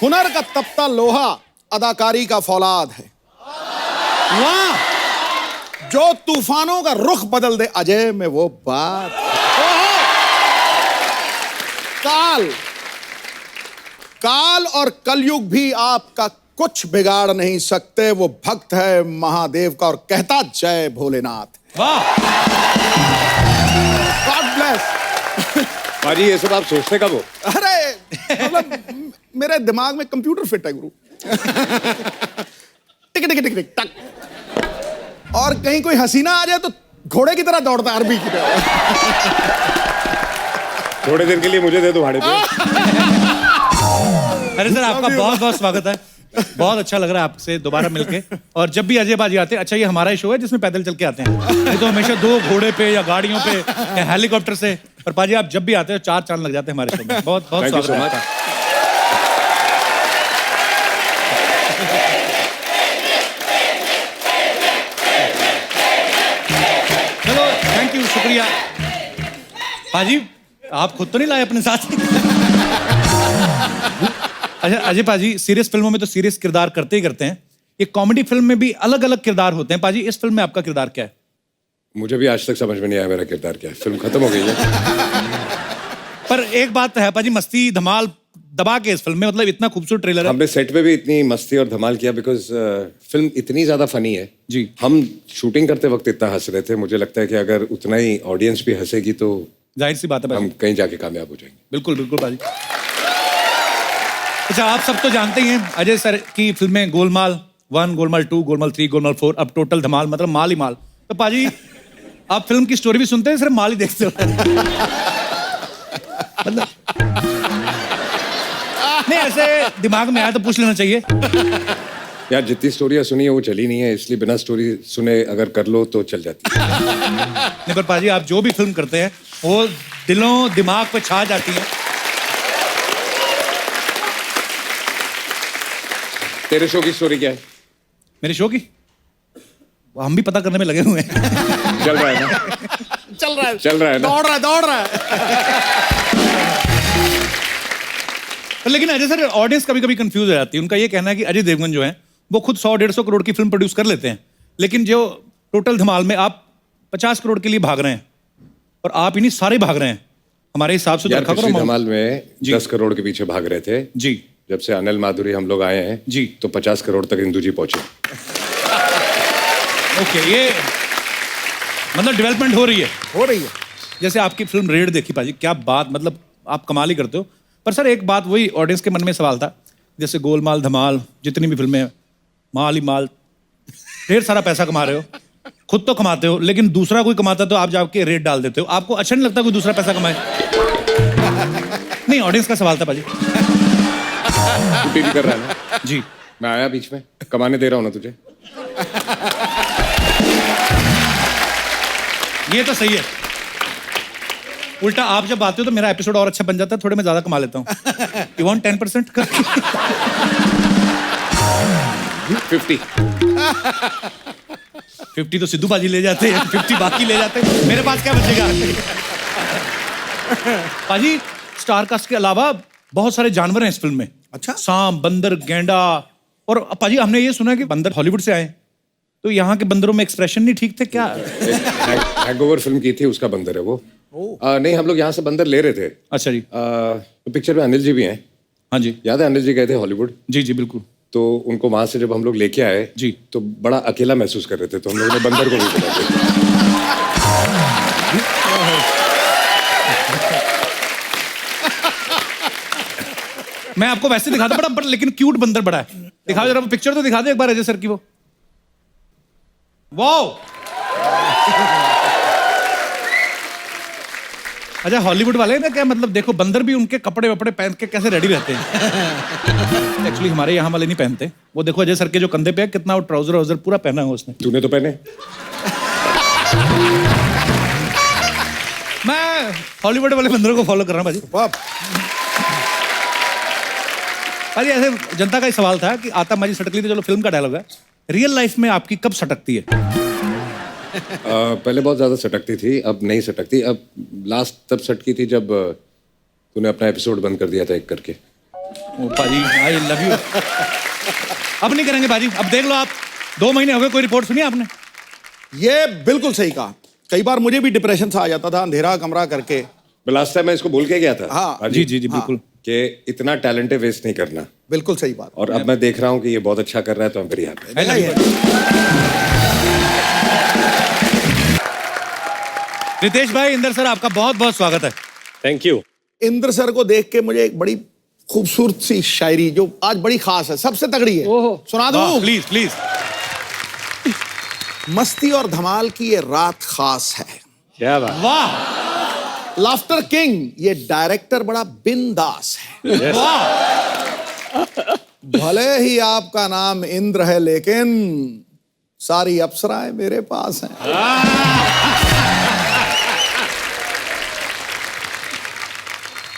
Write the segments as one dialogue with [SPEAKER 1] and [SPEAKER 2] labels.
[SPEAKER 1] हुनर का तपता लोहा अदाकारी का फौलाद है।
[SPEAKER 2] वाह,
[SPEAKER 1] जो तूफानों का रुख बदल दे अजय में वो बात। काल और कलयुग भी आपका कुछ बिगाड़ नहीं सकते। वो भक्त है महादेव का और कहता जय भोलेनाथ।
[SPEAKER 2] वाह,
[SPEAKER 1] गॉड ब्लेस।
[SPEAKER 3] पाजी ये सब आप सोचते कब हो?
[SPEAKER 1] अरे मतलब मेरे दिमाग में कंप्यूटर फिट है गुरु। टिक टिक टिक टिक टक। और कहीं कोई हसीना आ जाए तो घोड़े की तरह दौड़ता है, अरबी की तरह।
[SPEAKER 3] थोड़े दिन के लिए मुझे दे दो भाड़े पे।
[SPEAKER 2] अरे सर आपका बहुत बहुत स्वागत है। बहुत अच्छा लग रहा है आपसे दोबारा मिलके। और जब भी अजय बाजी आते हैं, अच्छा ये हमारा ही शो है जिसमें पैदल चल के आते हैं, ये तो हमेशा 2 घोड़े पे या गाड़ियों पे या हेलीकॉप्टर से। पर पाजी आप जब भी आते हो 4 चांद लग जाते हैं हमारे शो में। बहुत बहुत स्वागत है आपका। चलो थैंक यू, शुक्रिया। पाजी आप खुद तो नहीं लाए अपने साथ? अच्छा अजय पाजी, सीरियस फिल्मों में तो सीरियस किरदार करते ही करते हैं, ये कॉमेडी फिल्म में भी अलग अलग किरदार होते हैं। पाजी इस फिल्म में आपका किरदार क्या है?
[SPEAKER 3] मुझे भी आज तक समझ में नहीं आया मेरा किरदार क्या है। फिल्म खत्म हो गई है।
[SPEAKER 2] पर एक बात है पाजी, मस्ती धमाल दबा के इस फिल्म में, मतलब इतना खूबसूरत ट्रेलर है।
[SPEAKER 3] हमने सेट पे भी इतनी मस्ती और धमाल किया बिकॉज फिल्म इतनी ज्यादा फनी है
[SPEAKER 2] जी।
[SPEAKER 3] हम शूटिंग करते वक्त इतना हंस रहे थे, मुझे लगता है कि अगर उतना ही ऑडियंस भी हंसेगी तो
[SPEAKER 2] जाहिर सी बात है
[SPEAKER 3] हम कहीं जाके कामयाब हो जाएंगे।
[SPEAKER 2] बिल्कुल बिल्कुल पाजी। अच्छा आप सब तो जानते ही हैं अजय सर की फिल्में गोलमाल 1, गोलमाल 2, गोलमाल 3, गोलमाल 4, अब टोटल धमाल, मतलब माल ही माल। तो पाजी आप फिल्म की स्टोरी भी सुनते हैं, सिर्फ माल ही देखते हो? मतलब नहीं, ऐसे दिमाग में आया तो पूछ लेना चाहिए।
[SPEAKER 3] यार जितनी स्टोरियां सुनी है वो चली नहीं है, इसलिए बिना स्टोरी सुने अगर कर लो तो चल जाती है।
[SPEAKER 2] नहीं पर पाजी आप जो भी फिल्म करते हैं वो दिलों दिमाग पे छा जाती है।
[SPEAKER 3] तेरे शो की स्टोरी क्या है?
[SPEAKER 2] मेरे शो की हम भी पता करने में लगे हुए हैं।
[SPEAKER 3] चल रहा है ना?
[SPEAKER 1] चल रहा है,
[SPEAKER 3] चल रहा है ना?
[SPEAKER 1] दौड़ रहा है।
[SPEAKER 2] लेकिन अजय सर ऑडियंस कभी कभी कंफ्यूज हो जाती है। उनका ये कहना है कि अजय देवगन जो है वो खुद 100-150 करोड़ की फिल्म प्रोड्यूस कर लेते हैं, लेकिन जो टोटल धमाल में आप 50 करोड़ के लिए भाग रहे हैं और आप इन्हीं सारे भाग रहे हैं। हमारे हिसाब से
[SPEAKER 3] यार पिछली धमाल में 10 करोड़ के पीछे भाग रहे थे
[SPEAKER 2] जी।
[SPEAKER 3] जब से अनिल माधुरी हम लोग आए हैं
[SPEAKER 2] जी
[SPEAKER 3] तो 50 करोड़ तक इंदू जी पहुंचे।
[SPEAKER 2] ओके, ये मतलब डेवलपमेंट हो रही है। जैसे आपकी फिल्म रेड देखी पाजी, क्या बात, मतलब आप कमाल ही करते हो। पर सर एक बात वही ऑडियंस के मन में सवाल था, जैसे गोलमाल धमाल जितनी भी फिल्में हैं माल ही माल, ढेर सारा पैसा कमा रहे हो, खुद तो कमाते हो, लेकिन दूसरा कोई कमाता तो आप जाके रेट डाल देते हो। आपको अच्छा नहीं लगता कोई दूसरा पैसा कमाए? नहीं, ऑडियंस का सवाल था पाजी।
[SPEAKER 3] छुट्टी भी कर रहा है ना?
[SPEAKER 2] जी
[SPEAKER 3] मैं आया बीच में, कमाने दे रहा हूं ना तुझे।
[SPEAKER 2] ये तो सही है। उल्टा आप जब आते हो तो मेरा एपिसोड और अच्छा बन जाता है, थोड़े मैं ज्यादा कमा लेता हूँ। यू वांट 10% कर? 50 तो सिद्धू बाजी ले जाते हैं, 50 बाकी ले जाते हैं, मेरे पास क्या बचेगा? पाजी स्टार कास्ट के अलावा बहुत सारे जानवर हैं इस फिल्म में।
[SPEAKER 1] अच्छा,
[SPEAKER 2] सांप, बंदर, गेंडा। और पाजी हमने ये सुना है कि बंदर हॉलीवुड से आए, तो यहाँ के बंदरों में एक्सप्रेशन नहीं ठीक थे क्या?
[SPEAKER 3] हैंगओवर फिल्म की थी, उसका बंदर है वो। नहीं, हम लोग यहाँ से बंदर ले रहे थे।
[SPEAKER 2] अच्छा जी।
[SPEAKER 3] तो पिक्चर में अनिल जी भी हैं। हाँ जी, याद है अनिल जी गए थे हॉलीवुड?
[SPEAKER 2] जी जी बिल्कुल।
[SPEAKER 3] तो उनको वहां से जब हम लोग लेके आए
[SPEAKER 2] जी
[SPEAKER 3] तो बड़ा अकेला महसूस कर रहे थे, तो हम लोगों ने बंदर को भी बुलाया।
[SPEAKER 2] मैं आपको वैसे दिखाता बड़ा बड़ा, लेकिन क्यूट बंदर बड़ा है। दिखाओ जरा पिक्चर तो दिखा दे एक बार अजय सर की वो। वाओ, अच्छा हॉलीवुड वाले ना क्या, मतलब देखो बंदर भी उनके कपड़े वपड़े पहन के कैसे रेडी रहते हैं। एक्चुअली हमारे यहाँ वाले नहीं पहनते। वो देखो अजय सर के जो कंधे पे है कितना, वो ट्राउजर वाउजर पूरा पहना है उसने।
[SPEAKER 3] तूने तो पहने।
[SPEAKER 2] मैं हॉलीवुड वाले बंदरों को फॉलो कर रहा हूँ भाजी। भाजी ऐसे जनता का ही सवाल था कि आता माजी सटकली, तो चलो फिल्म का डायलॉग है, रियल लाइफ में आपकी कब सटकती है?
[SPEAKER 3] पहले बहुत ज्यादा सटकती थी, अब नहीं सटकती। अब लास्ट तब सटकी थी जब तूने अपना एपिसोड बंद कर दिया था एक करके।
[SPEAKER 2] ओ पाजी, आई लव यू। अब नहीं करेंगे पाजी, अब देख लो आप, 2 महीने हो गए, कोई रिपोर्ट सुनी आपने?
[SPEAKER 1] ये बिल्कुल सही कहा। कई बार मुझे भी डिप्रेशन सा आ जाता था, अंधेरा कमरा करके।
[SPEAKER 3] लास्ट टाइम मैं इसको बोल के गया था।
[SPEAKER 1] हाँ।
[SPEAKER 2] जी जी जी, बिल्कुल।
[SPEAKER 3] कि इतना टैलेंट वेस्ट नहीं करना।
[SPEAKER 1] बिल्कुल सही बात।
[SPEAKER 3] और अब मैं देख रहा हूँ कि ये बहुत अच्छा कर रहा है, तो I'm very happy।
[SPEAKER 2] रितेश भाई, इंदर सर, आपका बहुत बहुत स्वागत है।
[SPEAKER 4] Thank you.
[SPEAKER 1] इंद्र सर को देख के मुझे एक बड़ी खूबसूरत सी शायरी जो आज बड़ी खास है, सबसे तगड़ी है, सुना दूं?
[SPEAKER 2] Please please.
[SPEAKER 1] मस्ती और धमाल की ये रात खास है।
[SPEAKER 4] क्या बात।
[SPEAKER 2] वाह
[SPEAKER 1] लाफ्टर किंग ये डायरेक्टर बड़ा बिंदास है।
[SPEAKER 2] वाह।
[SPEAKER 1] भले ही आपका नाम इंद्र है, लेकिन सारी अप्सराएं मेरे पास हैं।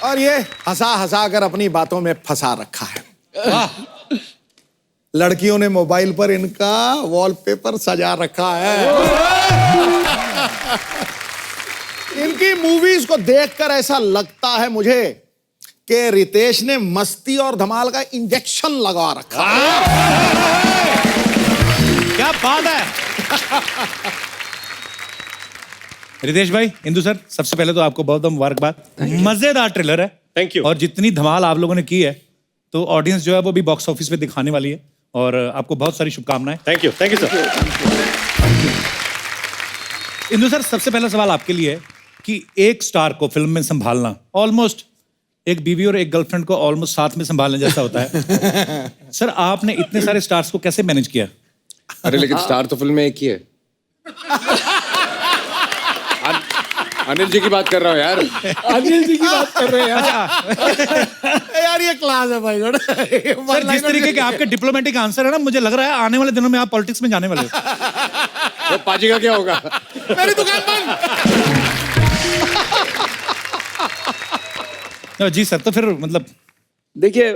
[SPEAKER 1] और ये हंसा हंसा कर अपनी बातों में फंसा रखा है। लड़कियों ने मोबाइल पर इनका वॉलपेपर सजा रखा है। इनकी मूवीज को देखकर ऐसा लगता है मुझे कि रितेश ने मस्ती और धमाल का इंजेक्शन लगा रखा है।
[SPEAKER 2] क्या बात है। रितेश भाई, इंदु सर, सबसे पहले तो आपको बहुत बहुत मुबारकबाद। मजेदार ट्रेलर है।
[SPEAKER 4] Thank you.
[SPEAKER 2] और जितनी धमाल आप लोगों ने की है, तो ऑडियंस जो है वो भी बॉक्स ऑफिस पे दिखाने वाली है, और आपको बहुत सारी शुभकामनाएं।
[SPEAKER 4] Thank you sir.
[SPEAKER 2] Indu sir, सबसे पहला सवाल आपके लिए है कि एक स्टार को फिल्म में संभालना ऑलमोस्ट एक बीवी और एक गर्लफ्रेंड को ऑलमोस्ट साथ में संभालने जैसा होता है। सर, आपने इतने सारे स्टार्स को कैसे मैनेज किया?
[SPEAKER 3] अरे लेकिन स्टार तो फिल्म में एक ही है। अनिल जी की बात कर रहा हूँ यार।
[SPEAKER 1] अनिल जी की बात कर रहे हैं यार। यार ये क्लास है भाई।
[SPEAKER 2] सर, जिस तरीके के आपके डिप्लोमेटिक आंसर है ना, मुझे लग रहा है आने वाले दिनों में आप पॉलिटिक्स में जाने वाले हो।
[SPEAKER 3] वो पाजी का क्या होगा?
[SPEAKER 1] मेरी दुकान बंद।
[SPEAKER 2] जी सर, तो फिर मतलब
[SPEAKER 5] देखिए,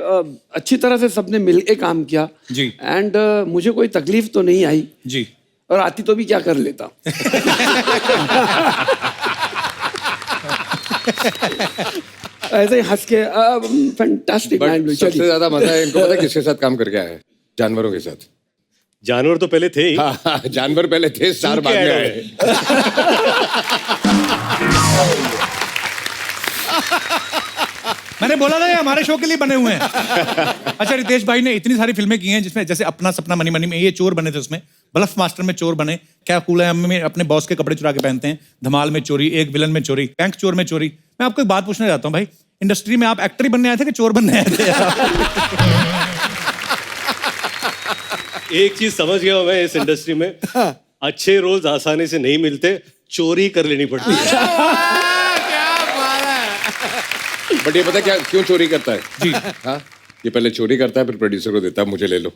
[SPEAKER 5] अच्छी तरह से सबने मिलके काम किया
[SPEAKER 2] जी।
[SPEAKER 5] एंड मुझे कोई तकलीफ तो नहीं आई
[SPEAKER 2] जी,
[SPEAKER 5] और आती तो भी क्या कर लेता। ऐसे ही हंस के फैंटास्टिक।
[SPEAKER 3] सबसे ज्यादा मजा है इनको पता है किसके साथ काम करके आया है? जानवरों के साथ।
[SPEAKER 4] जानवर तो पहले थे ही।
[SPEAKER 3] हाँ, जानवर पहले थे, स्टार बाद में आए।
[SPEAKER 2] मैंने बोला था ये हमारे शो के लिए बने हुए हैं। अच्छा, रितेश भाई ने इतनी सारी फिल्में की हैं जिसमें जैसे अपना सपना मनी मनी में ये चोर बने थे, उसमें ब्लफ मास्टर में चोर बने, क्या कूल है में अपने बॉस के कपड़े चुरा के पहनते हैं, धमाल में चोरी, एक विलन में चोरी, बैंक चोर में चोरी। मैं आपको एक बात पूछना चाहता हूँ भाई, इंडस्ट्री में आप एक्टर ही बनने आए थे कि चोर बनने आए थे?
[SPEAKER 4] एक चीज समझ गया हूं मैं इस इंडस्ट्री में, अच्छे रोल्स आसानी से नहीं मिलते, चोरी कर लेनी पड़ती है।
[SPEAKER 3] बट ये पता क्या क्यों चोरी करता है?
[SPEAKER 2] जी।
[SPEAKER 3] हाँ, ये पहले चोरी करता है, फिर प्रोड्यूसर को देता है, मुझे ले लो।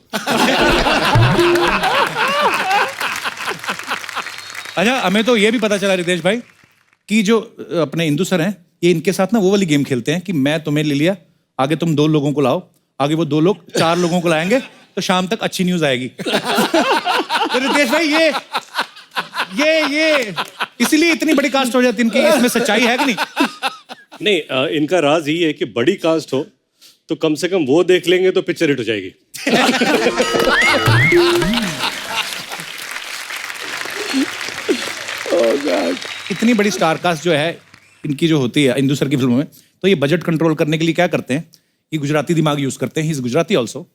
[SPEAKER 2] अच्छा, हमें तो ये भी पता चला रितेश भाई कि जो अपने इंदु सर हैं, ये इनके साथ ना वो वाली गेम खेलते हैं कि मैं तुम्हें ले लिया, आगे तुम 2 लोगों को लाओ, आगे वो 2 लोग 4 लोगों को लाएंगे, तो शाम तक अच्छी न्यूज आएगी। तो रितेश भाई, ये इसीलिए इतनी बड़ी कास्ट हो जाती है इनकी, इसमें सच्चाई है कि नहीं?
[SPEAKER 4] नहीं, इनका राज यही है कि बड़ी कास्ट हो तो कम से कम वो देख लेंगे तो पिक्चर हिट हो जाएगी।
[SPEAKER 2] इतनी बड़ी स्टार कास्ट जो है इनकी जो होती है इंदु सर की फिल्मों में, तो ये बजट कंट्रोल करने के लिए क्या करते हैं? ये गुजराती दिमाग यूज करते हैं। He is Gujarati also.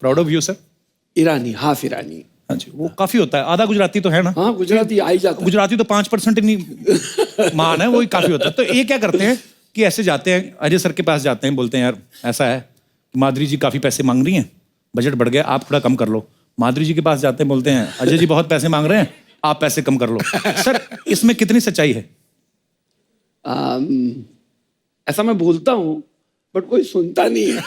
[SPEAKER 2] Proud of you sir.
[SPEAKER 5] Irani, half Irani.
[SPEAKER 2] हाँ जी, वो काफी होता है, आधा गुजराती तो है ना?
[SPEAKER 5] हाँ, गुजराती आई जाता है।
[SPEAKER 2] गुजराती तो 5% ही नहीं मान है, वही काफी होता है। तो ये क्या करते हैं कि ऐसे जाते हैं, अजय सर के पास जाते हैं, बोलते हैं यार ऐसा है, माधुरी जी काफी पैसे मांग रही हैं, बजट बढ़ गया, आप थोड़ा कम कर लो। माधुरी जी के पास जाते हैं, बोलते हैं अजय जी बहुत पैसे मांग रहे हैं, आप पैसे कम कर लो। सर, इसमें कितनी सच्चाई है?
[SPEAKER 5] ऐसा मैं बोलता हूँ बट कोई सुनता नहीं है।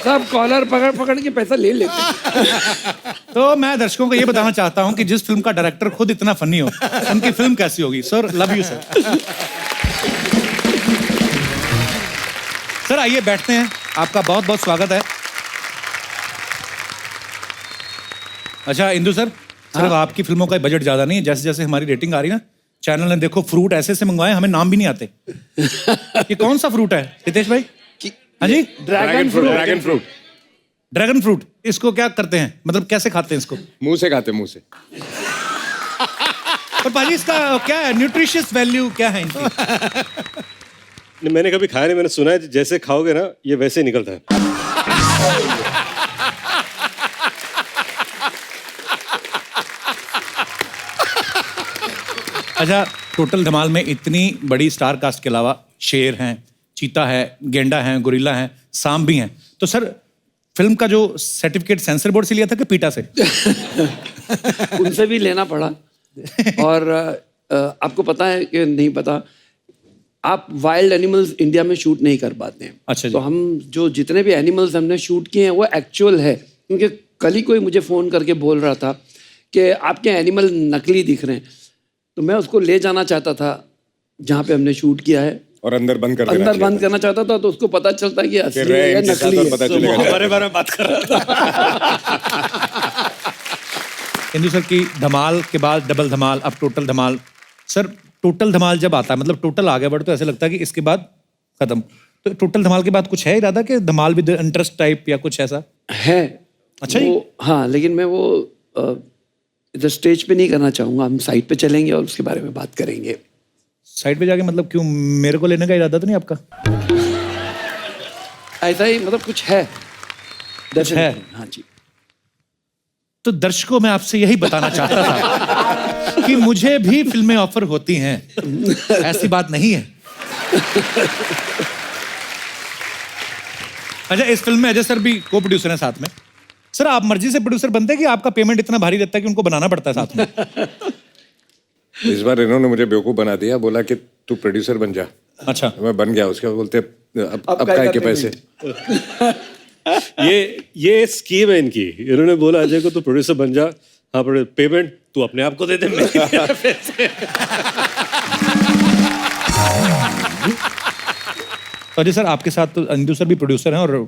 [SPEAKER 5] सब कॉलर पकड़ पकड़ के पैसा ले लेते हैं।
[SPEAKER 2] तो मैं दर्शकों को ये बताना चाहता हूं कि जिस फिल्म का डायरेक्टर खुद इतना फनी हो, उनकी फिल्म कैसी होगी? Sir, love you sir. Sir, आइए बैठते हैं, आपका बहुत बहुत स्वागत है। अच्छा इंदु सर, सिर्फ आपकी फिल्मों का बजट ज्यादा नहीं है, जैसे जैसे हमारी रेटिंग आ रही है ना, चैनल ने देखो फ्रूट ऐसे से मंगवाए, हमें नाम भी नहीं आते। ये कौन सा फ्रूट है रितेश भाई? हाँ जी,
[SPEAKER 5] dragon fruit.
[SPEAKER 3] Dragon fruit.
[SPEAKER 2] Dragon fruit. इसको क्या करते हैं, मतलब कैसे खाते हैं इसको?
[SPEAKER 3] मुंह से खाते, मुंह से।
[SPEAKER 2] पर भाजी इसका क्या है, न्यूट्रिशियस वैल्यू क्या है इनकी?
[SPEAKER 4] नहीं, मैंने कभी खाया नहीं, मैंने सुना है जैसे खाओगे ना ये वैसे ही निकलता है।
[SPEAKER 2] अच्छा, टोटल धमाल में इतनी बड़ी स्टार कास्ट के अलावा शेर हैं, चीता है, गेंडा है, गोरिल्ला है, सांप भी हैं, तो सर फिल्म का जो सर्टिफिकेट सेंसर बोर्ड से लिया था कि पीटा से?
[SPEAKER 5] उनसे भी लेना पड़ा। और आपको पता है कि नहीं पता, आप वाइल्ड एनिमल्स इंडिया में शूट नहीं कर पाते हैं।
[SPEAKER 2] अच्छा जी।
[SPEAKER 5] तो हम जो जितने भी एनिमल्स हमने शूट किए हैं वो एक्चुअल है, क्योंकि कल ही कोई मुझे फ़ोन करके बोल रहा था कि आपके एनिमल नकली दिख रहे हैं, तो मैं उसको ले जाना चाहता था जहाँ पे हमने शूट किया है,
[SPEAKER 3] और अंदर बंद कर
[SPEAKER 5] अंदर बंद करना चाहता था, तो उसको पता चलता है कि असली है या नकली है।
[SPEAKER 3] पता चलेगा।
[SPEAKER 4] हमारे बारे में बात कर रहा था।
[SPEAKER 2] इंदु सर की धमाल के बाद डबल धमाल, अब टोटल धमाल। सर टोटल धमाल जब आता है, मतलब टोटल आगे बढ़ तो ऐसा लगता है कि इसके बाद खत्म, तो टोटल धमाल के बाद कुछ है इरादा कि धमाल विद इंटरेस्ट टाइप या कुछ ऐसा
[SPEAKER 5] है?
[SPEAKER 2] अच्छा जी।
[SPEAKER 5] हाँ, लेकिन मैं वो इधर स्टेज पे नहीं करना चाहूँगा, हम साइड पे चलेंगे और उसके बारे में बात करेंगे।
[SPEAKER 2] साइड पे जाके मतलब क्यों, मेरे को लेने का इरादा तो नहीं आपका?
[SPEAKER 5] ऐसा ही मतलब कुछ है।
[SPEAKER 2] कुछ है?
[SPEAKER 5] हाँ जी।
[SPEAKER 2] तो दर्शकों मैं आपसे यही बताना चाहता था कि मुझे भी फिल्में ऑफर होती हैं, ऐसी बात नहीं है। अच्छा, इस फिल्म में अजय सर भी को प्रोड्यूसर हैं साथ में। सर आप मर्जी से प्रोड्यूसर बनते हैं कि आपका पेमेंट इतना भारी रहता है कि उनको बनाना पड़ता है साथ में?
[SPEAKER 3] इस बार इन्होंने मुझे बेवकूफ बना दिया, बोला कि तू प्रोड्यूसर बन जा।
[SPEAKER 2] अच्छा।
[SPEAKER 3] मैं बन गया, उसके बाद बोलते अब काय के पैसे।
[SPEAKER 4] ये स्कीम है इनकी। इन्होंने बोला अजय को तू प्रोड्यूसर बन जा, हाँ पेमेंट तू अपने आप को दे दे, मैं पैसे।
[SPEAKER 2] तो अजय सर आपके साथ तो इंदु सर भी प्रोड्यूसर हैं, और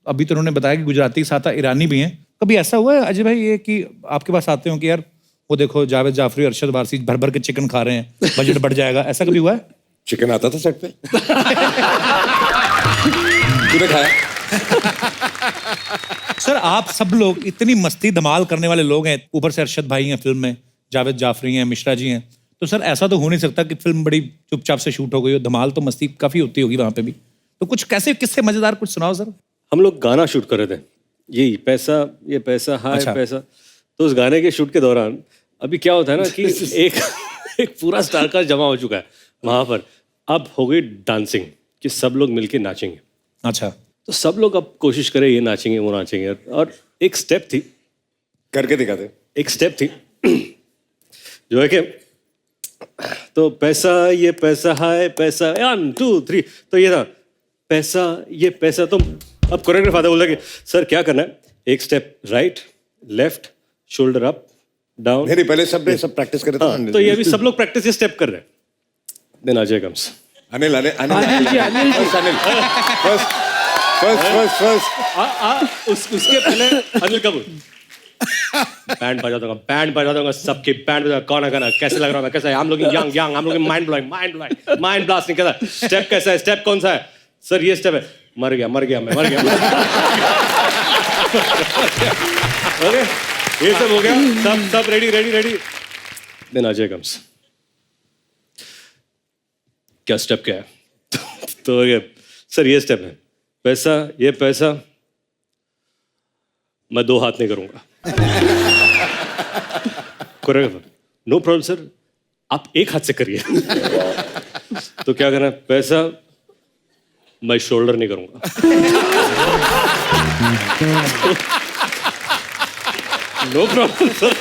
[SPEAKER 2] अभी तो उन्होंने बताया कि गुजराती के साथ ईरानी भी हैं। कभी ऐसा हुआ है अजय भाई ये कि आपके पास आते हो कि यार वो देखो जावेद जाफरी, अरशद वारसी भर भर के चिकन खा रहे हैं, बजट बढ़ जाएगा, ऐसा कभी हुआ है?
[SPEAKER 3] चिकन आता था सेट पे। तूने खाया?
[SPEAKER 2] सर आप सब लोग इतनी मस्ती धमाल करने वाले लोग हैं, ऊपर से अरशद भाई हैं फिल्म में, जावेद जाफरी हैं, मिश्रा जी हैं, तो सर ऐसा तो हो नहीं सकता कि फिल्म बड़ी चुपचाप से शूट हो गई हो, धमाल तो मस्ती काफी होती होगी वहां पे भी, तो कुछ कैसे किससे मजेदार कुछ सुनाओ सर।
[SPEAKER 4] हम लोग गाना शूट कर रहे थे, ये पैसा हाय
[SPEAKER 2] अच्छा।
[SPEAKER 4] पैसा। तो उस गाने के शूट के दौरान अभी क्या होता है ना कि एक पूरा स्टार कास्ट जमा हो चुका है वहां पर। अब हो गई डांसिंग कि सब लोग मिलके नाचेंगे।
[SPEAKER 2] अच्छा।
[SPEAKER 4] तो सब लोग अब कोशिश करें ये नाचेंगे वो नाचेंगे, और एक स्टेप थी,
[SPEAKER 3] करके दिखाते।
[SPEAKER 4] एक स्टेप थी जो है कि तो पैसा ये पैसा हाय पैसा 1 2 3, तो ये था पैसा ये पैसा। तो अब कोरियोग्राफर आता बोला कि सर क्या करना है, एक step right left shoulder up down.
[SPEAKER 3] नहीं, पहले सब प्रैक्टिस करे थे।
[SPEAKER 4] तो ये अभी सब लोग प्रैक्टिस ये स्टेप कर रहे हैं। Then Ajay comes.
[SPEAKER 3] अनिल
[SPEAKER 4] उसके पहले अनिल कपूर बैंड बजा दूंगा सबकी बैंड बजा, कौन है गाना कैसे लग रहा है, कैसा है, हम लोग यंग हम लोग माइंड ब्लोइंग माइंड ब्लास्टिंग। कैसा स्टेप, कैसा है स्टेप, कौन सा है सर, ये स्टेप है, मर गया मैं ओके, ये सब हो गया, सब रेडी। देन अजय कम्स, क्या स्टेप क्या है? तो ये सर ये स्टेप है, पैसा ये पैसा, मैं 2 हाथ नहीं करूंगा। कोरियोग्राफर, नो प्रॉब्लम सर, आप 1 हाथ से करिए। तो क्या करना है, पैसा मैं शोल्डर नहीं करूंगा। No problem sir.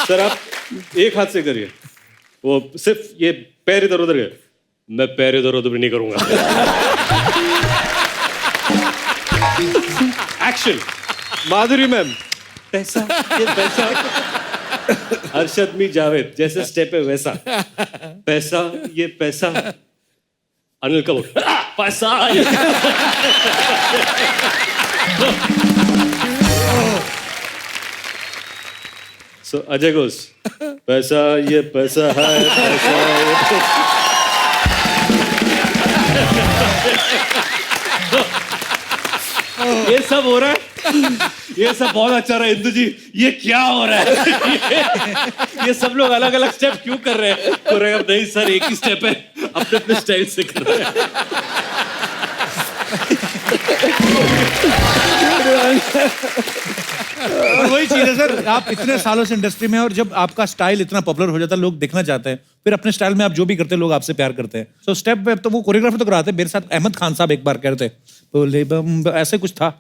[SPEAKER 4] सर आप 1 हाथ से करिए, वो सिर्फ ये पैर इधर उधर गए, मैं पैर इधर उधर भी नहीं करूंगा। एक्शन, माधुरी मैम, पैसा ये पैसा, अरशद मी जावेद जैसे स्टेप है वैसा, पैसा ये पैसा, अनिल कपूर पैसा So Ajay goes, पैसा ये पैसा है, पैसा ये ये सब हो रहा है, ये सब बहुत अच्छा रहा है इंदु जी, ये क्या हो रहा है? ये सब लोग अलग अलग स्टेप क्यों कर रहे हैं? कोरियोग्राफर नहीं सर, एक ही स्टेप है, अपने अपने स्टाइल से कर रहे हैं।
[SPEAKER 2] और वही चीज है सर, आप इतने सालों से इंडस्ट्री में हैं और जब आपका स्टाइल इतना पॉपुलर हो जाता है, लोग देखना चाहते हैं, फिर अपने स्टाइल में आप जो भी करते हैं लोग आपसे प्यार करते हैं। सो स्टेप पे तो वो कोरियोग्राफर तो कराते हैं। मेरे साथ अहमद खान साहब एक बार कह रहे थे, बोले बम ऐसे कुछ था,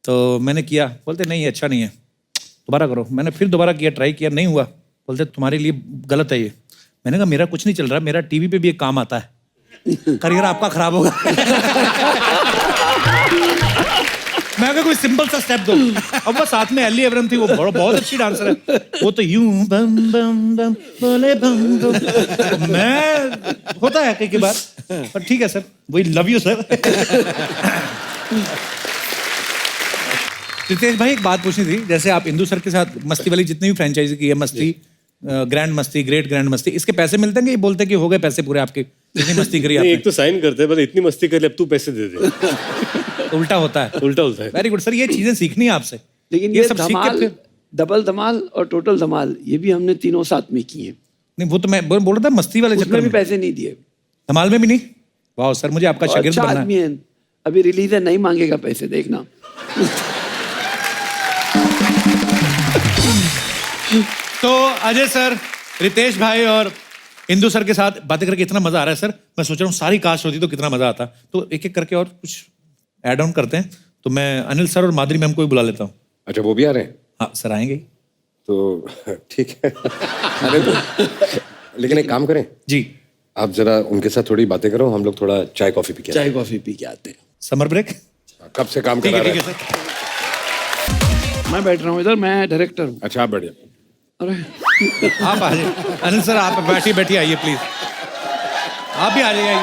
[SPEAKER 2] तो मैंने किया, बोलते नहीं अच्छा नहीं है, दोबारा करो। मैंने फिर दोबारा किया, ट्राई किया, नहीं हुआ, बोलते तुम्हारे लिए गलत है ये। मैंने कहा मेरा कुछ नहीं चल रहा, मेरा टीवी पे भी एक काम आता है, करियर आपका खराब होगा। मैं कहा कोई सिंपल सा स्टेप दो। अब वो साथ में एली एवरम थी, वो बहुत अच्छी डांसर है, वो तो यूं बम बम बम बोले बम बम, मैं होता है कई बार, पर ठीक है सर, वही लव यू सर। रितेश भाई एक बात पूछनी थी, जैसे आप इंदु सर के साथ मस्ती वाली जितनी भी फ्रेंचाइजी की है, मस्ती ग्रैंड मस्ती, ग्रेट ग्रैंड मस्ती, इसके पैसे मिलते हैं कि ये बोलते हैं कि हो गए पैसे पूरे आपके, इतनी मस्ती करी आपने?
[SPEAKER 4] एक तो साइन करते हैं, बस इतनी मस्ती कर ले, अब तू पैसे दे दे।
[SPEAKER 2] उल्टा होता है,
[SPEAKER 4] उल्टा होता है।
[SPEAKER 2] वेरी गुड सर, ये चीजें सीखनी है आपसे।
[SPEAKER 5] लेकिन ये
[SPEAKER 2] सब सीख के
[SPEAKER 5] धमाल,
[SPEAKER 2] फिर
[SPEAKER 5] डबल धमाल और टोटल धमाल, ये भी हमने तीनों साथ में किए।
[SPEAKER 2] नहीं, वो तो मैं बोल रहा था मस्ती वाले चक्कर
[SPEAKER 5] उसमें भी
[SPEAKER 2] में,
[SPEAKER 5] पैसे नहीं दिए।
[SPEAKER 2] धमाल में भी नहीं। वाह सर, मुझे आपका
[SPEAKER 5] और
[SPEAKER 2] शागिर्द
[SPEAKER 5] अच्छा
[SPEAKER 2] बनना
[SPEAKER 5] आदमी
[SPEAKER 2] है।
[SPEAKER 5] है, अभी रिलीज है, नहीं मांगेगा पैसे, देखना।
[SPEAKER 2] तो अजय सर, रितेश भाई और इंदु सर के साथ बातें करके इतना मजा आ रहा है सर, मैं सोच रहा हूँ सारी कास्ट होती तो कितना मजा आता। तो एक एक करके और कुछ ऐड ऑन करते हैं। तो मैं अनिल सर और माधुरी मैम को भी बुला लेता हूँ।
[SPEAKER 3] अच्छा वो भी आ रहे हैं?
[SPEAKER 2] हाँ सर आएंगे ही।
[SPEAKER 3] तो ठीक है। अरे तो लेकिन एक काम करें
[SPEAKER 2] जी,
[SPEAKER 3] आप जरा उनके साथ थोड़ी बातें करो, हम लोग थोड़ा चाय कॉफी पी के
[SPEAKER 5] चाय कॉफी पी के आते हैं।
[SPEAKER 2] समर ब्रेक
[SPEAKER 3] कब से काम
[SPEAKER 2] ठीक
[SPEAKER 3] करा
[SPEAKER 2] है,
[SPEAKER 3] रहे
[SPEAKER 2] ठीक है
[SPEAKER 3] हैं?
[SPEAKER 2] सर।
[SPEAKER 5] मैं बैठ रहा हूँ इधर, मैं डायरेक्टर हूँ।
[SPEAKER 3] अच्छा आप बढ़िया।
[SPEAKER 5] अरे
[SPEAKER 2] आप आ जाइए अनिल सर, आप बैठिए बैठिए, आइए प्लीज, आप भी आ जाइए।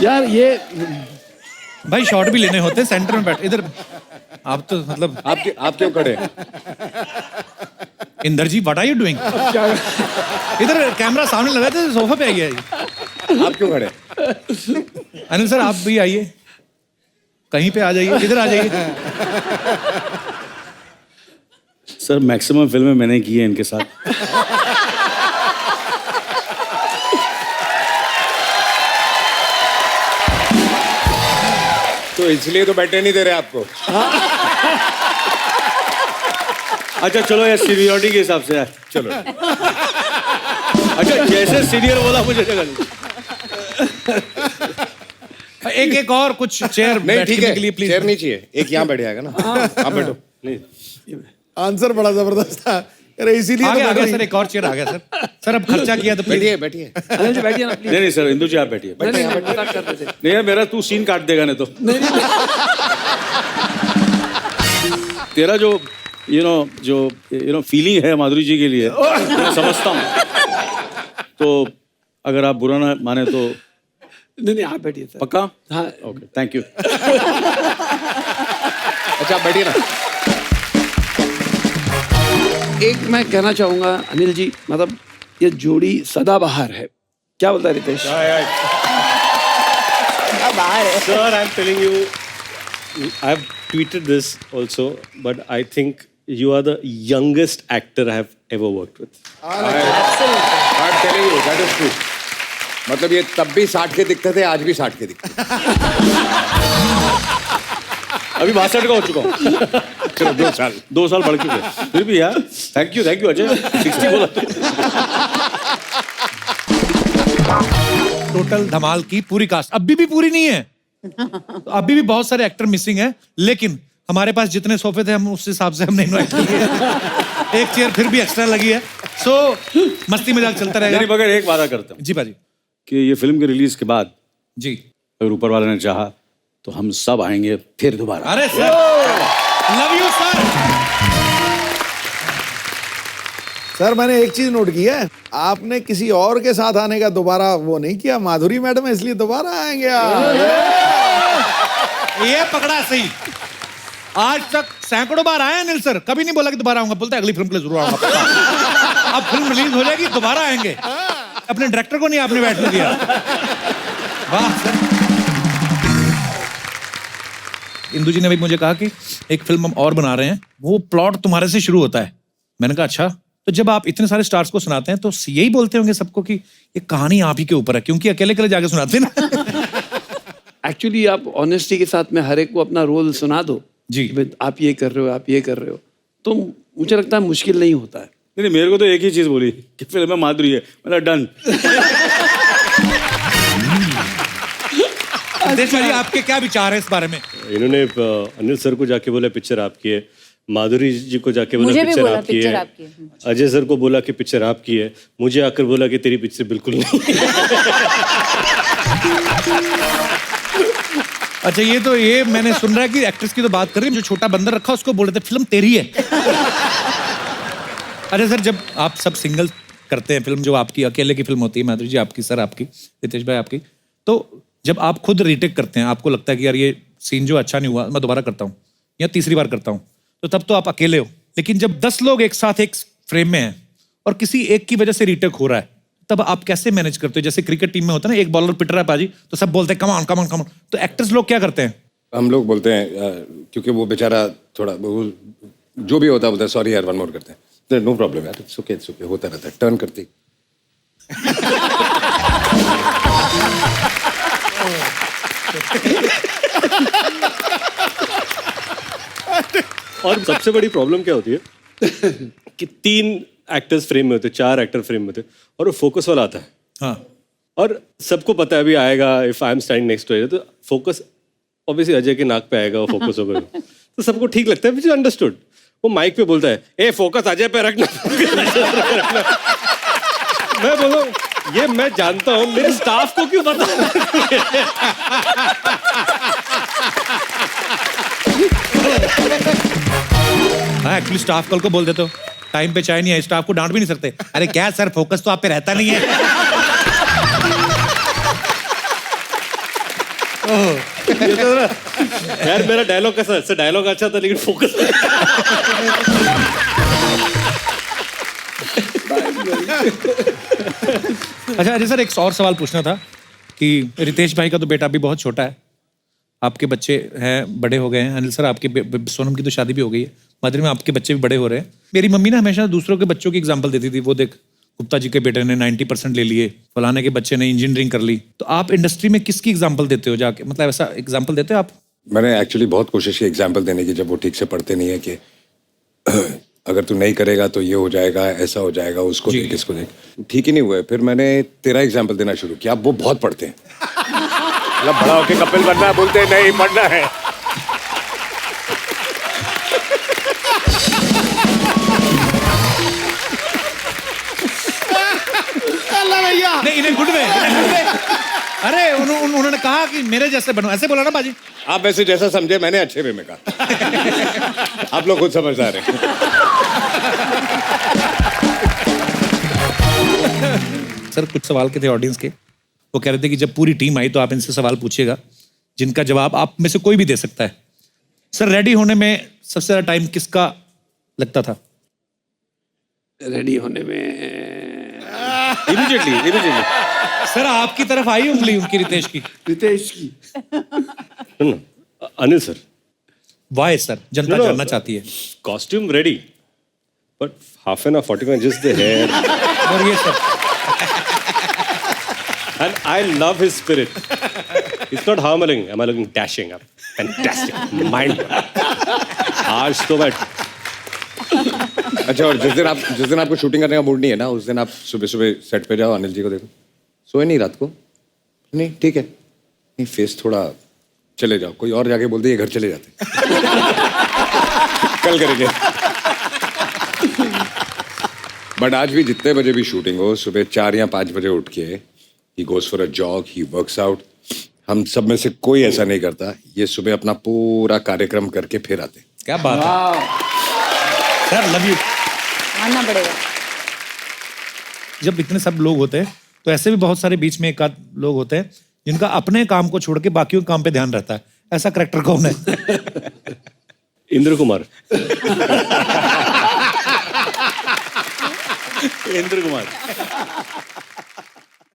[SPEAKER 5] यार ये
[SPEAKER 2] भाई शॉट भी लेने होते हैं, सेंटर में बैठ, इधर आप तो मतलब
[SPEAKER 3] आप क्यों खड़े हैं?
[SPEAKER 2] इंदर जी व्हाट आर यू डूइंग? इधर कैमरा सामने लगा था, सोफा पे आइए।
[SPEAKER 3] आप क्यों खड़े हैं?
[SPEAKER 2] अनिल सर आप भी आइए, कहीं पे आ जाइए, इधर आ जाइए।
[SPEAKER 6] सर मैक्सिमम फिल्में मैंने की है इनके साथ।
[SPEAKER 3] तो इसलिए तो बैठे नहीं दे रहे आपको।
[SPEAKER 6] अच्छा चलो यार, सीनियरिटी के हिसाब से यार
[SPEAKER 3] चलो
[SPEAKER 6] अच्छा जैसे सीनियर बोला मुझे जगह नहीं।
[SPEAKER 2] एक एक और कुछ चेयर
[SPEAKER 3] नहीं ठीक
[SPEAKER 2] बैठने
[SPEAKER 3] है,
[SPEAKER 2] के लिए प्लीज।
[SPEAKER 3] चेयर नहीं चाहिए, एक यहाँ बैठ जाएगा ना। आप बैठो।
[SPEAKER 1] आंसर बड़ा जबरदस्त था, अरे इसीलिए
[SPEAKER 2] आ
[SPEAKER 1] तो
[SPEAKER 2] गया
[SPEAKER 1] बैठा
[SPEAKER 2] सर, एक और चेयर आ गया सर। सर अब खर्चा किया तो प्लीज
[SPEAKER 3] बैठिए बैठिए।
[SPEAKER 5] अनिल जी बैठिए ना प्लीज।
[SPEAKER 6] नहीं सर, इंदु जी आप बैठिए।
[SPEAKER 5] नहीं, मजाक करते थे।
[SPEAKER 6] नहीं यार, मेरा तू सीन काट देगा नहीं तो। तेरा जो फीलिंग है माधुरी जी के लिए मैं समझता हूँ, तो अगर आप बुरा ना माने तो
[SPEAKER 5] नहीं आप बैठिए सर।
[SPEAKER 6] पक्का?
[SPEAKER 5] हाँ
[SPEAKER 6] ओके थैंक यू।
[SPEAKER 3] अच्छा आप बैठिए ना।
[SPEAKER 5] एक मैं कहना चाहूंगा अनिल जी, मतलब ये जोड़ी सदाबहार है, क्या बोलता है Ritesh?
[SPEAKER 4] Sir, I'm telling you, I've tweeted this also, but I think you are the youngest actor I have ever worked with.
[SPEAKER 3] I'm telling you, that is true. मतलब ये तब भी 60 के दिखते थे, आज भी 60 के दिखते हैं।
[SPEAKER 6] अभी 62 का हो चुका हूँ।
[SPEAKER 3] चलो 2 साल
[SPEAKER 6] बढ़ चुके, फिर भी यार थैंक यू अजय। 60 बोला तो।
[SPEAKER 2] टोटल धमाल की पूरी कास्ट अभी भी पूरी नहीं है, तो अभी भी बहुत सारे एक्टर मिसिंग हैं, लेकिन हमारे पास जितने सोफे थे हम उस हिसाब से हमने इन्वाइट किए। एक चेयर फिर भी एक्स्ट्रा लगी है, सो मस्ती मजाक चलता
[SPEAKER 6] नहीं
[SPEAKER 2] रहेगा।
[SPEAKER 6] मगर एक वादा करता हूँ
[SPEAKER 2] जी बाजी
[SPEAKER 6] कि ये फिल्म के रिलीज के बाद
[SPEAKER 2] जी।
[SPEAKER 6] अगर ऊपर वाले ने चाहा तो हम सब आएंगे फिर दोबारा।
[SPEAKER 2] अरे sir love you sir.
[SPEAKER 1] Sir मैंने एक चीज नोट की है, आपने किसी और के साथ आने का दोबारा वो नहीं किया, माधुरी मैडम है इसलिए दोबारा आएंगे आप।
[SPEAKER 2] ये पकड़ा सही। आज तक सैकड़ों बार आए अनिल सर, कभी नहीं बोला कि दोबारा आऊंगा, बोलता है अगली फिल्म के लिए जरूर आऊंगा। अब फिल्म रिलीज हो जाएगी दोबारा आएंगे। अपने डायरेक्टर को नहीं आपने बैठने दिया। वाह सर। इंदु जी ने भी मुझे कहा कि एक फिल्म हम और बना रहे हैं, वो प्लॉट तुम्हारे से शुरू होता है। मैंने कहा अच्छा, तो जब आप इतने सारे स्टार्स को सुनाते हैं तो यही बोलते होंगे सबको कि ये कहानी आप ही के ऊपर है, क्योंकि अकेले अकेले जाके सुनाते हैं ना।
[SPEAKER 5] एक्चुअली आप ऑनेस्टी के साथ में हर एक को अपना रोल सुना दो
[SPEAKER 2] जी।
[SPEAKER 5] कि भाई आप ये कर रहे हो, आप ये कर रहे हो, तो मुझे लगता है मुश्किल नहीं होता है।
[SPEAKER 6] नहीं मेरे को तो एक ही चीज बोली कि फिल्म में माधुरी है, मतलब डन।
[SPEAKER 2] देश भाई आपके क्या विचार है इस बारे में?
[SPEAKER 4] इन्होंने अनिल सर को जाके बोला पिक्चर आपकी है, माधुरी जी को जाके बोला
[SPEAKER 7] मुझे भी
[SPEAKER 4] पिक्चर
[SPEAKER 7] बोला
[SPEAKER 4] आपकी
[SPEAKER 7] पिक्चर
[SPEAKER 4] है,
[SPEAKER 7] आपकी है।
[SPEAKER 4] अजय सर को बोला कि पिक्चर आपकी है, मुझे आकर बोला कि तेरी पिक्चर बिल्कुल नहीं।
[SPEAKER 2] अच्छा ये मैंने सुन रहा है कि एक्ट्रेस की तो बात कर रही है, जो छोटा बंदर रखा उसको बोल रहे थे फिल्म तेरी है। अच्छा सर, जब आप सब सिंगल करते हैं फिल्म, जो आपकी अकेले की फिल्म होती है, माधुरी जी आपकी, सर आपकी, रितेश भाई आपकी, तो जब आप खुद रीटेक करते हैं, आपको लगता है कि यार ये सीन जो अच्छा नहीं हुआ, मैं दोबारा करता हूँ या तीसरी बार करता हूँ, तो तब तो आप अकेले हो। लेकिन जब 10 लोग एक साथ एक फ्रेम में हैं और किसी एक की वजह से रीटेक हो रहा है, तब आप कैसे मैनेज करते हो? जैसे क्रिकेट टीम में होता है ना, एक बॉलर पिट रहा है पाजी, तो सब बोलते हैं come on come on come on, तो एक्टर्स लोग क्या करते हैं?
[SPEAKER 3] हम लोग बोलते हैं क्योंकि वो बेचारा थोड़ा जो भी होता है बोलता है सॉरी यार वन मोर करते हैं, नो प्रॉब्लम यार, इट्स ओके होता रहता है, टर्न करती।
[SPEAKER 4] और सबसे बड़ी प्रॉब्लम क्या होती है कि 3 एक्टर्स फ्रेम में होते, 4 एक्टर फ्रेम में होते, और वो फोकस वाला आता है।
[SPEAKER 2] हाँ,
[SPEAKER 4] और सबको पता है अभी आएगा, if I am standing next to Ajay, तो फोकस ऑब्वियसली अजय के नाक पे आएगा, वो फोकस होगा। तो सबको ठीक लगता है, विच इज अंडरस्टूड। वो माइक पे बोलता है ए फोकस अजय पे रखना। मैं बोलूं ये मैं जानता हूँ, मेरे स्टाफ को क्यों पता?
[SPEAKER 2] हाँ एक्चुअली स्टाफ कल को बोल देते हो टाइम पे चाय नहीं है, स्टाफ को डांट भी नहीं सकते। अरे क्या सर, फोकस तो आप पे रहता नहीं है।
[SPEAKER 4] यार मेरा डायलॉग कैसा है? डायलॉग अच्छा था लेकिन फोकस।
[SPEAKER 2] अच्छा अजय सर, एक और सवाल पूछना था कि रितेश भाई का तो बेटा अभी बहुत छोटा है, आपके बच्चे हैं बड़े हो गए हैं, अनिल सर आपके सोनम की तो शादी भी हो गई है, माधुरी में आपके बच्चे भी बड़े हो रहे हैं। मेरी मम्मी ना हमेशा दूसरों के बच्चों की एग्जांपल देती थी, वो देख गुप्ता जी के बेटे ने 90% ले लिए, फलाने के बच्चे ने इंजीनियरिंग कर ली। तो आप इंडस्ट्री में किसकी एग्जाम्पल देते हो जाके, मतलब ऐसा एग्जाम्पल देते हो आप?
[SPEAKER 3] मैंने एक्चुअली बहुत कोशिश की एग्जाम्पल देने की, जब वो ठीक से पढ़ते नहीं है कि अगर तू नहीं करेगा तो ये हो जाएगा, ऐसा हो जाएगा, उसको देख इसको देख, ठीक ही नहीं हुआ। फिर मैंने तेरा एग्जाम्पल देना शुरू किया। वो बहुत पढ़ते हैं, मतलब बड़ा होके कपिल बनना है, बोलते हैं नहीं पढ़ना है।
[SPEAKER 2] नहीं इन्हें गुड वे। अरे उन्होंने कहा कि मेरे जैसे बनो, ऐसे बोला ना बाजी?
[SPEAKER 3] आप वैसे जैसा समझे, मैंने अच्छे वे में कहा। आप लोग खुद समझदार हैं।
[SPEAKER 2] सर कुछ सवाल के थे ऑडियंस के, वो कह रहे थे कि जब पूरी टीम आई तो आप इनसे सवाल पूछिएगा जिनका जवाब आप में से कोई भी दे सकता है। सर रेडी होने में सबसे ज्यादा टाइम किसका लगता था?
[SPEAKER 5] रेडी होने में
[SPEAKER 6] इमीडिएटली
[SPEAKER 2] सर आपकी तरफ आई उंगली उनकी, रितेश की।
[SPEAKER 5] रितेश की।
[SPEAKER 4] अनिल सर,
[SPEAKER 2] वाई सर, जनता जानना चाहती है।
[SPEAKER 4] Costume ready, but half an hour 40 minute just the hair.
[SPEAKER 2] और ये sir,
[SPEAKER 4] And I love his spirit. It's not how am I looking? Am I looking dashing? Fantastic. Mind. आज तो मैं
[SPEAKER 3] अच्छा, और जिस दिन आपको शूटिंग करने का मूड नहीं है ना, उस दिन आप सुबह सुबह सेट पे जाओ, अनिल जी को देखो, सोए नहीं रात को? नहीं ठीक है, नहीं फेस थोड़ा, चले जाओ, कोई और जाके बोलते ये घर चले जाते। कल करेंगे। बट आज भी जितने बजे भी शूटिंग हो, सुबह 4 या 5 बजे उठ के he goes for a jog, he works out. हम सब में से कोई ऐसा नहीं करता। ये सुबह अपना पूरा कार्यक्रम करके फिर आते।
[SPEAKER 2] क्या बात है सर, लव यू।
[SPEAKER 7] मानना पड़ेगा।
[SPEAKER 2] जब इतने सब लोग होते हैं तो ऐसे भी बहुत सारे बीच में एक आध लोग होते हैं जिनका अपने काम को छोड़ के बाकियों के काम पे ध्यान रहता है। ऐसा करेक्टर कौन है?
[SPEAKER 4] इंद्र कुमार।
[SPEAKER 6] इंद्र कुमार।